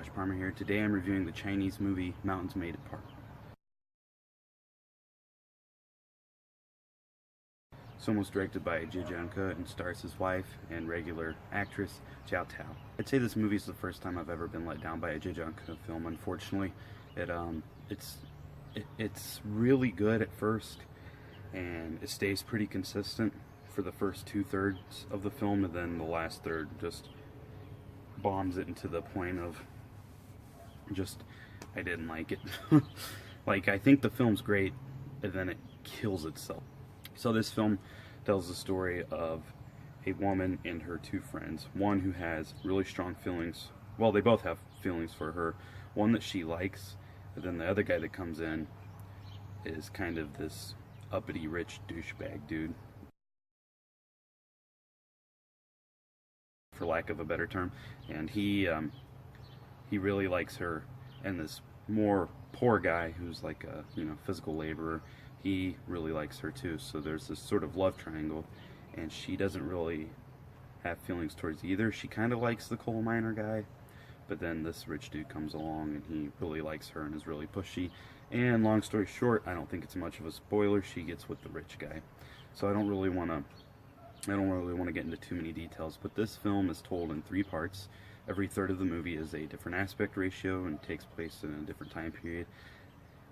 Josh Palmer here. Today I'm reviewing the Chinese movie Mountains Made Apart. This film was directed by Zhe Jianke and stars his wife and regular actress Jiao Tao. I'd say this movie is the first time I've ever been let down by a Zhe Jianke film. Unfortunately, it's really good at first, and it stays pretty consistent for the first 2/3 of the film, and then the last third just bombs it into the point of just, I didn't like it. Like, I think the film's great, and then it kills itself. So this film tells the story of a woman and her two friends. One who has really strong feelings, well, they both have feelings for her. One that she likes, and then the other guy that comes in is kind of this uppity rich douchebag dude, for lack of a better term, and he really likes her, and this more poor guy who's like a physical laborer, he really likes her too. So there's this sort of love triangle, and she doesn't really have feelings towards either. She kind of likes the coal miner guy, but then this rich dude comes along and he really likes her and is really pushy. And long story short, I don't think it's much of a spoiler, she gets with the rich guy. So I don't really want to get into too many details, but this film is told in 3 parts. Every third of the movie is a different aspect ratio and takes place in a different time period.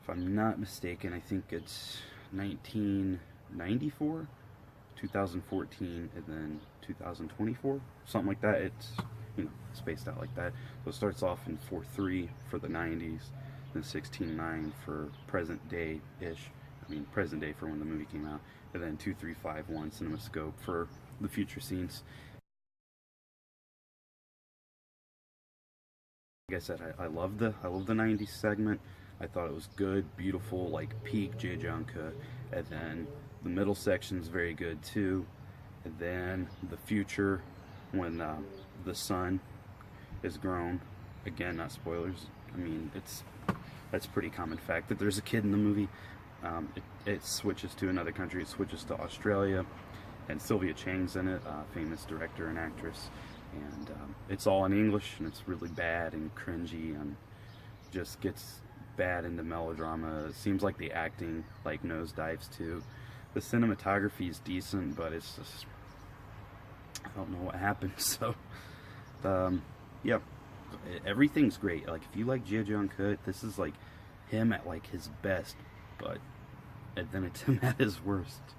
If I'm not mistaken, I think it's 1994, 2014, and then 2024, something like that. It's spaced out like that. So it starts off in 4:3 for the 90s, then 16:9 for present day-ish. I mean, present day for when the movie came out, and then 2351 CinemaScope for the future scenes. Like I said, I love the 90s segment. I thought it was good, beautiful, like peak Zhe Jianke. And then the middle section's very good too. And then the future, when the sun is grown. Again, not spoilers. I mean, that's pretty common fact that there's a kid in the movie. It switches to another country. It switches to Australia, and Sylvia Chang's in it, famous director and actress. And it's all in English, and it's really bad and cringy, and just gets bad into melodrama. It seems like the acting like nosedives too. The cinematography is decent, but it's just, I don't know what happened. So yeah, everything's great. Like, if you like Zhe Jianke, this is like him at like his best, but then it's him at his worst.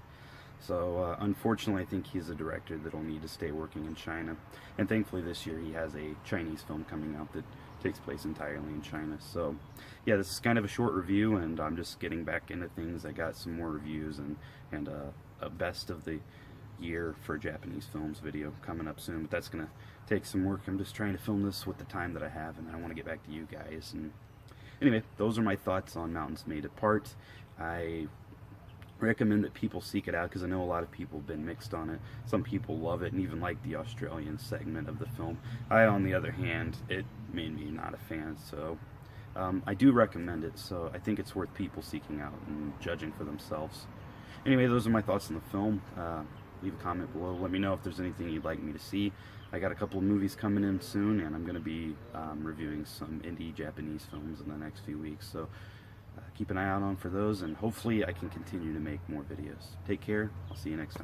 So unfortunately, I think he's a director that'll need to stay working in China. And thankfully this year he has a Chinese film coming out that takes place entirely in China. So yeah, this is kind of a short review, and I'm just getting back into things. I got some more reviews and a best of the year for Japanese films video coming up soon, but that's gonna take some work. I'm just trying to film this with the time that I have, and I want to get back to you guys. And anyway, those are my thoughts on Mountains Made Apart. I recommend that people seek it out, because I know a lot of people have been mixed on it. Some people love it and even like the Australian segment of the film. I, on the other hand, it made me not a fan. So I do recommend it, so I think it's worth people seeking out and judging for themselves. Anyway, those are my thoughts on the film. Leave a comment below. Let me know if there's anything you'd like me to see. I got a couple of movies coming in soon, and I'm going to be reviewing some indie Japanese films in the next few weeks. So keep an eye out for those, and hopefully I can continue to make more videos. Take care. I'll see you next time.